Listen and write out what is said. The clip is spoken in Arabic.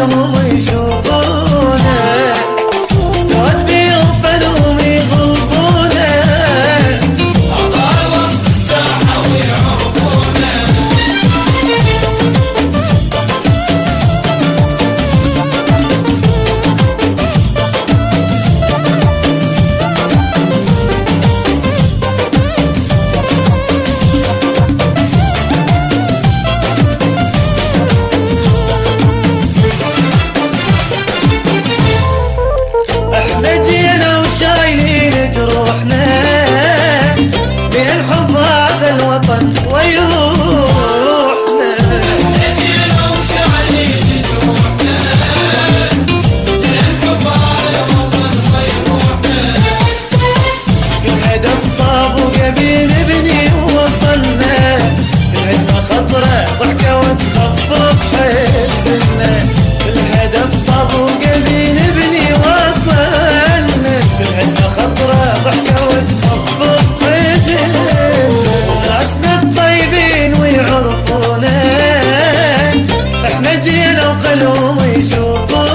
وخلهم يشوفونه، زود بيوفنهم يغلبونه، أبطال وسط الساحة ويعرفونه. احنا جينا وشايلين جروحنا، للحب هذا الوطن ويروحنا. احنا جينا وشايلين جروحنا، للحب هذا الوطن ويروحنا. كل هدف طاب وقبيل نبني ووصلنا، الهجمة خطرة ضحكة وتخفف حزننا. كل هدف طاب وقبيل نبني ووصلنا، الهجمة خطرة ضحكة وتخفف حزننا. ناسنا الطيبين ويعرفونا، احنا جينا وخلهم يشوفونا.